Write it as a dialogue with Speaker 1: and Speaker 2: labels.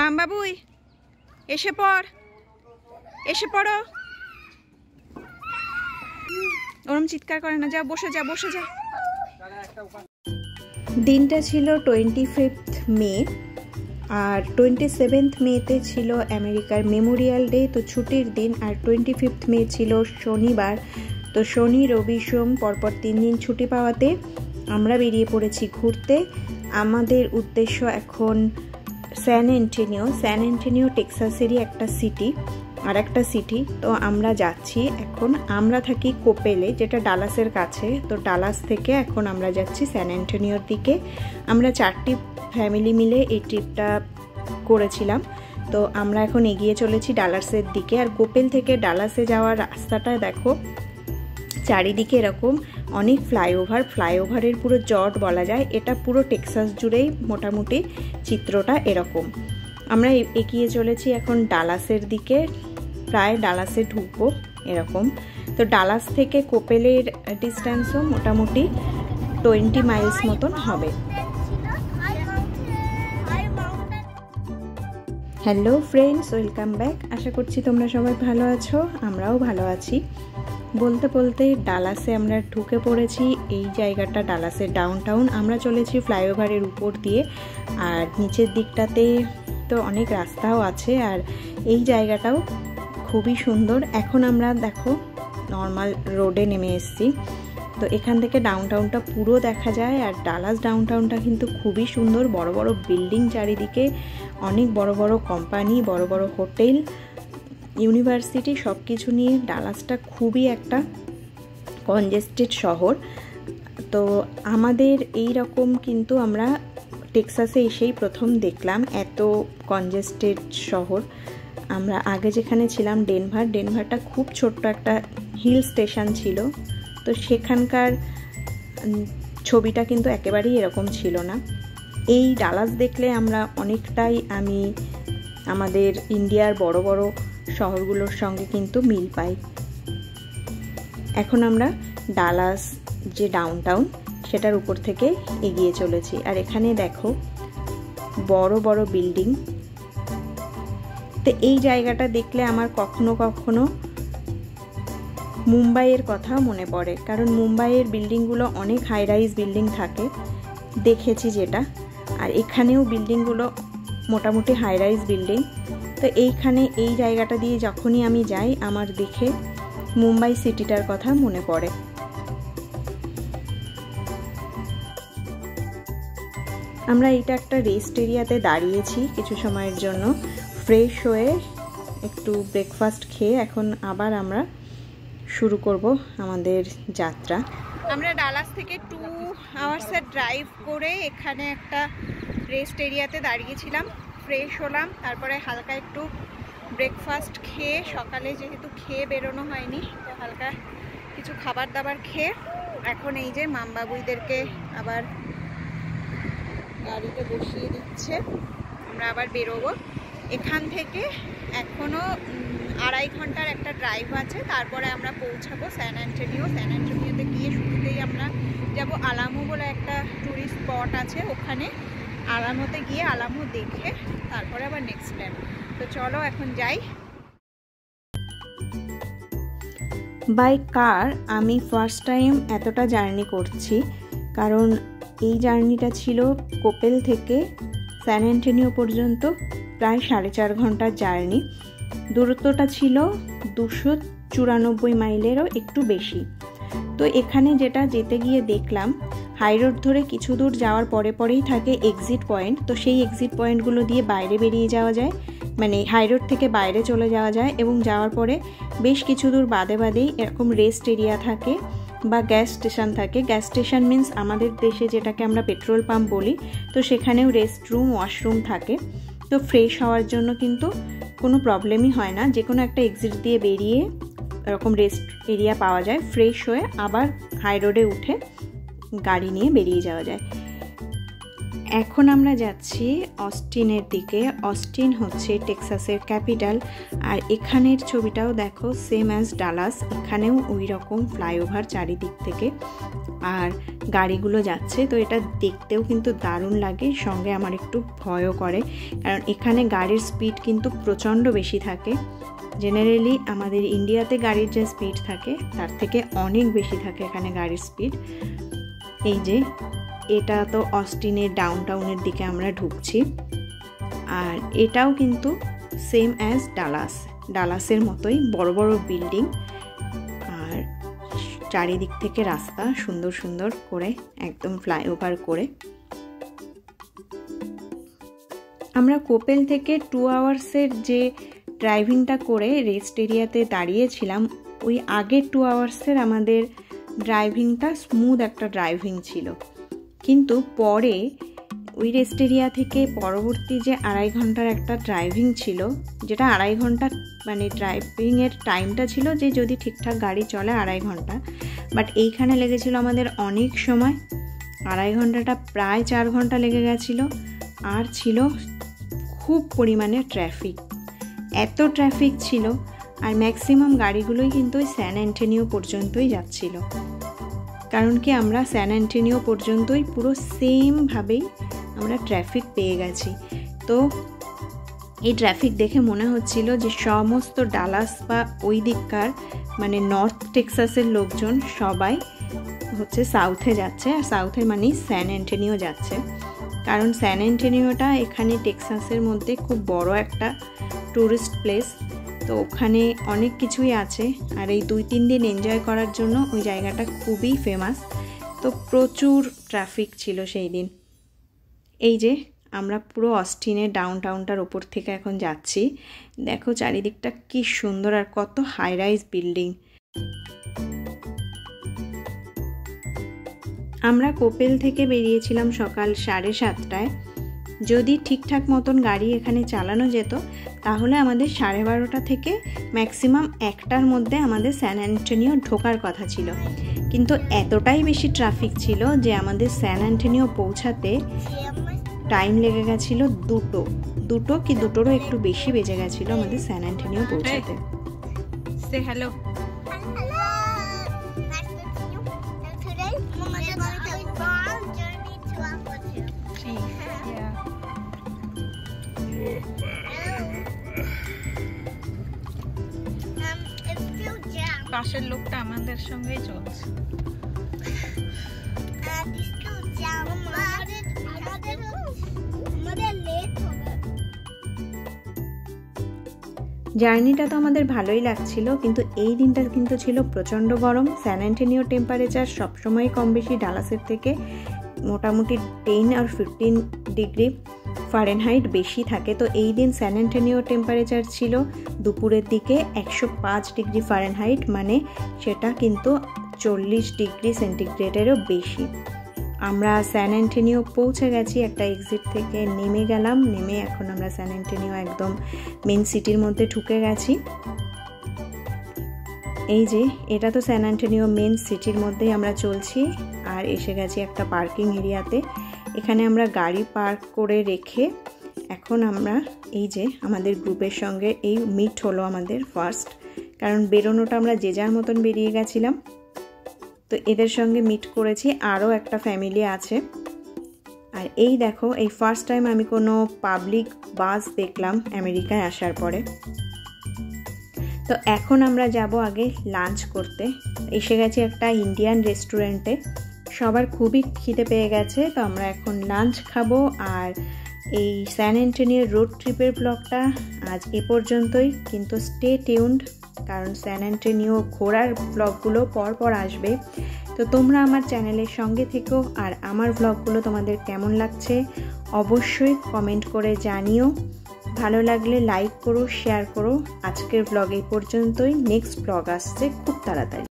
Speaker 1: মামবাবুই এসে পড়ো। ওরম চিৎকার করে না, যা বসে যা। দিনটা ছিল 25 মে, আর 27 মেতে ছিল আমেরিকার মেমোরিয়াল ডে, তো ছুটির দিন। আর 25 মে ছিল শনিবার, তো শনি রবি সোম পরপর 3 দিন ছুটি পাওয়াতে আমরা বেরিয়ে পড়েছি ঘুরতে। আমাদের উদ্দেশ্য এখন স্যান অ্যান্টোনিও টেক্সাসেরই একটা সিটি। তো আমরা যাচ্ছি এখন। আমরা থাকি কোপেলে, যেটা ডালাসের কাছে। তো ডালাস থেকে এখন আমরা যাচ্ছি স্যান অ্যান্টোনিওর দিকে। আমরা 4টি ফ্যামিলি মিলে এই ট্রিপটা করেছিলাম। তো আমরা এখন এগিয়ে চলেছি ডালাসের দিকে। আর কোপেল থেকে ডালাসে যাওয়ার রাস্তাটা দেখো, চারিদিকে এরকম অনেক ফ্লাইওভারের পুরো জট বলা যায়। এটা পুরো টেক্সাস জুড়েই মোটামুটি চিত্রটা এরকম। আমরা এগিয়ে চলেছি এখন ডালাসের দিকে, প্রায় ডালাসে ঢুকবো এরকম। তো ডালাস থেকে কোপেলের ডিস্টেন্সও মোটামুটি 20 মাইলস মতন হবে। Hello friends, welcome back. আশা করছি তোমরা সবাই ভালো আছো, আমরাও ভালো আছি। বলতে বলতে ডালাসে আমরা ঢুকে পড়েছি। এই জায়গাটা ডালাসের ডাউনটাউন। আমরা চলেছি ফ্লাইওভারের উপর দিয়ে, আর নিচের দিকটাতে তো অনেক রাস্তাও আছে, আর এই জায়গাটাও খুবই সুন্দর। এখন আমরা দেখো নর্মাল রোডে নেমে এসেছি। তো এখান থেকে ডাউনটাউনটা পুরো দেখা যায়। আর ডালাস ডাউনটাউনটা কিন্তু খুবই সুন্দর, বড় বড় বিল্ডিং চারিদিকে, অনেক বড় বড় কোম্পানি, বড় বড় হোটেল, ইউনিভার্সিটি, সব কিছু নিয়ে ডালাসটা খুবই একটা কনজেস্টেড শহর। তো আমাদের এই রকম কিন্তু আমরা টেক্সাসে এসেই প্রথম দেখলাম এত কনজেস্টেড শহর। আমরা আগে যেখানে ছিলাম ডেনভারটা খুব ছোট্ট একটা হিল স্টেশন ছিল, তো সেখানকার ছবিটা কিন্তু একেবারেই এরকম ছিল না। এই ডালাস দেখলে আমরা অনেকটাই আমাদের ইন্ডিয়ার বড় বড় শহরগুলোর সঙ্গে কিন্তু মিল পাই। এখন আমরা ডালাস যে ডাউনটাউন সেটার উপর থেকে এগিয়ে চলেছি। আর এখানে দেখো বড় বড় বিল্ডিং। তো এই জায়গাটা দেখলে আমার কখনো কখনো মুম্বাইয়ের কথা মনে পড়ে, কারণ মুম্বাইয়ের বিল্ডিংগুলো অনেক হাই রাইজ বিল্ডিং থাকে, দেখেছি যেটা। আর এখানেও বিল্ডিংগুলো মোটামুটি হাই রাইজ বিল্ডিং। তো এই জায়গাটা দিয়ে যখনই আমি যাই আমার দেখে মুম্বাই সিটিটার কথা মনে পড়ে। আমরা এটা একটা রেস্ট এরিয়াতে দাঁড়িয়েছি কিছু সময়ের জন্য, ফ্রেশ হয়ে একটু ব্রেকফাস্ট খেয়ে এখন আবার আমরা শুরু করব আমাদের যাত্রা। আমরা ডালাস থেকে 2 আওয়ার্সের ড্রাইভ করে এখানে একটা রেস্ট এরিয়াতে দাঁড়িয়েছিলাম, ফ্রেশ হলাম, তারপরে হালকা একটু ব্রেকফাস্ট খেয়ে, সকালে যেহেতু খেয়ে বেরোনো হয়নি, তো হালকা কিছু খাবার দাবার খেয়ে এখন এই যে মামবাবুইদেরকে আবার গাড়িতে বসিয়ে দিচ্ছে, আমরা আবার বেরোবো। এখান থেকে এখনও 2.5 ঘন্টার একটা ড্রাইভ আছে, তারপরে আমরা পৌঁছাবো স্যান অ্যান্টোনিওতে গিয়ে শুরুতেই আমরা যাব আলামো বলে একটা ট্যুরিস্ট স্পট আছে, ওখানে আলামোতে গিয়ে আলামো দেখে তারপরে আবার নেক্সট প্ল্যান। তো চলো এখন যাই। বাই কার আমি ফার্স্ট টাইম এতটা জার্নি করছি, কারণ এই জার্নিটা ছিল কোপেল থেকে স্যান অ্যান্টোনিও পর্যন্ত প্রায় 4.5 ঘন্টার জার্নি। দূরত্বটা ছিল 294 মাইলেরও একটু বেশি। তো এখানে যেটা যেতে গিয়ে দেখলাম, হাই রোড ধরে কিছু দূর যাওয়ার পরেই থাকে এক্সিট পয়েন্ট। তো সেই এক্সিট পয়েন্টগুলো দিয়ে বাইরে বেরিয়ে যাওয়া যায়, মানে হাই রোড থেকে বাইরে চলে যাওয়া যায়, এবং যাওয়ার পরে বেশ কিছু দূর বাদেই এরকম রেস্ট এরিয়া থাকে বা গ্যাস স্টেশন থাকে। গ্যাস স্টেশন মিন্স আমাদের দেশে যেটাকে আমরা পেট্রোল পাম্প বলি, তো সেখানেও রেস্ট রুম, ওয়াশরুম থাকে। তো ফ্রেশ হওয়ার জন্য কিন্তু কোনো প্রবলেমই হয় না, যে কোনো একটা এক্সিট দিয়ে বেরিয়ে এরকম রেস্ট এরিয়া পাওয়া যায়, ফ্রেশ হয়ে আবার হাই রোডে উঠে গাড়ি নিয়ে বেরিয়ে যাওয়া যায়। এখন আমরা যাচ্ছি অস্টিনের দিকে। অস্টিন হচ্ছে টেক্সাসের ক্যাপিটাল, আর এখানের ছবিটাও দেখো সেম অ্যাজ ডালাস, এখানেও ওই রকম ফ্লাইওভার চারিদিক থেকে। আর গাড়িগুলো যাচ্ছে। তো এটা দেখতেও কিন্তু দারুণ লাগে, সঙ্গে আমার একটু ভয়ও করে, কারণ এখানে গাড়ির স্পিড কিন্তু প্রচণ্ড বেশি থাকে। জেনারেলি আমাদের ইন্ডিয়াতে গাড়ির যে স্পিড থাকে তার থেকে অনেক বেশি থাকে এখানে গাড়ির স্পিড। এই যে এটা তো অস্টিনের ডাউনটাউনের দিকে আমরা ঢুকছি, আর এটাও কিন্তু সেম অ্যাজ ডালাসের মতোই বড় বড় বিল্ডিং, আর চারিদিক থেকে রাস্তা সুন্দর সুন্দর করে একদম ফ্লাইওভার করে। আমরা কোপেল থেকে 2 আওয়ার্সের যে ড্রাইভিংটা করে রেস্ট এরিয়াতে দাঁড়িয়েছিলাম, ওই আগের 2 আওয়ার্সের আমাদের ড্রাইভিংটা স্মুথ একটা ড্রাইভিং ছিল, কিন্তু পরে ওই রেস্ট এরিয়া থেকে পরবর্তী যে 2.5 ঘন্টার একটা ড্রাইভিং ছিল, যেটা 2.5 ঘন্টা মানে ড্রাইভিংয়ের টাইমটা ছিল যে যদি ঠিকঠাক গাড়ি চলে 2.5 ঘন্টা, বাট এইখানে লেগেছিল আমাদের অনেক সময়। 2.5 ঘন্টাটা প্রায় 4 ঘন্টা লেগে গেছিলো। আর ছিল খুব পরিমাণে ট্রাফিক, এত ট্রাফিক ছিল, আর ম্যাক্সিমাম গাড়িগুলোই কিন্তু ওই স্যান অ্যান্টোনিও পর্যন্তই যাচ্ছিল, কারণ কি আমরা স্যান অ্যান্টোনিও পর্যন্তই পুরো সেমভাবেই আমরা ট্রাফিক পেয়ে গেছি। তো এই ট্রাফিক দেখে মনে হচ্ছিল যে সমস্ত ডালাস বা ওই দিককার মানে নর্থ টেক্সাসের লোকজন সবাই হচ্ছে সাউথে যাচ্ছে, আর সাউথের মানেই স্যান অ্যান্টোনিও যাচ্ছে, কারণ স্যান অ্যান্টোনিওটা এখানে টেক্সাসের মধ্যে খুব বড় একটা ট্যুরিস্ট প্লেস। তো ওখানে অনেক কিছুই আছে, আর এই 2-3 দিন এনজয় করার জন্য ওই জায়গাটা খুবই ফেমাস। তো প্রচুর ট্রাফিক ছিল সেই দিন। এই যে আমরা পুরো অস্টিনের ডাউনটাউনটার ওপর থেকে এখন যাচ্ছি, দেখো চারিদিকটা কি সুন্দর, আর কত হাই রাইজ বিল্ডিং। আমরা কোপেল থেকে বেরিয়েছিলাম সকাল 7:30টায়। যদি ঠিকঠাক মতন গাড়ি এখানে চালানো যেত তাহলে আমাদের 12:30টা থেকে ম্যাক্সিমাম 1টার মধ্যে আমাদের স্যান অ্যান্টোনিও ঢোকার কথা ছিল, কিন্তু এতটাই বেশি ট্রাফিক ছিল যে আমাদের স্যান অ্যান্টোনিও পৌঁছাতে টাইম লেগে গেছিলো 2 কি 2টোরও একটু বেশি বেজে গেছিলো আমাদের স্যান অ্যান্টোনিও পৌঁছাতে। সে হ্যালো। পাশের লোকটা আমাদের সঙ্গেই চলছে। জার্নিটা তো আমাদের ভালোই লাগছিল, কিন্তু এই দিনটা কিন্তু ছিল প্রচণ্ড গরম। স্যান অ্যান্টোনিও টেম্পারেচার সবসময় কম বেশি ডালাসের থেকে মোটামুটি 10 আর 15 ডিগ্রি ফারেনহাইট বেশি থাকে। তো এই দিন স্যান অ্যান্টোনিও টেম্পারেচার ছিল দুপুরের দিকে 105 ডিগ্রি ফারেনহাইট, মানে সেটা কিন্তু 40 ডিগ্রি সেন্টিগ্রেডেরও বেশি। আমরা স্যান অ্যান্টোনিও পৌঁছে গেছি, একটা এক্সিট থেকে নেমে গেলাম, নেমে এখন আমরা স্যান অ্যান্টোনিও একদম মেন সিটির মধ্যে ঢুকে গেছি। এই যে এটা তো স্যান অ্যান্টোনিও মেন সিটির মধ্যেই আমরা চলছি, আর এসে গেছি একটা পার্কিং এরিয়াতে। এখানে আমরা গাড়ি পার্ক করে রেখে এখন আমরা এই যে আমাদের গ্রুপের সঙ্গে এই মিট হলো আমাদের ফার্স্ট, কারণ বেরোনোটা আমরা যে যার মতন বেরিয়ে গেছিলাম। তো এদের সঙ্গে মিট করেছি, আরও একটা ফ্যামিলি আছে। আর এই দেখো এই ফার্স্ট টাইম আমি কোনো পাবলিক বাস দেখলাম আমেরিকায় আসার পরে। তো এখন আমরা যাব আগে লাঞ্চ করতে। এসে গেছি একটা ইন্ডিয়ান রেস্টুরেন্টে, সবার খুবই খিদে পেয়ে গেছে। তো আমরা এখন লাঞ্চ খাবো। আর এই স্যান অ্যান্টোনিও রোড ট্রিপের ব্লগটা আজ এ পর্যন্তই, কিন্তু স্টে টিউনড, কারণ স্যান অ্যান্টোনিও ঘোরার ব্লগগুলো পরপর আসবে। তো তোমরা আমার চ্যানেলের সঙ্গে থেকো, আর আমার ব্লগগুলো তোমাদের কেমন লাগছে অবশ্যই কমেন্ট করে জানিও। ভালো লাগলে লাইক করো, শেয়ার করো। আজকের ব্লগ এই পর্যন্তই, নেক্সট ব্লগ আসছে খুব তাড়াতাড়ি।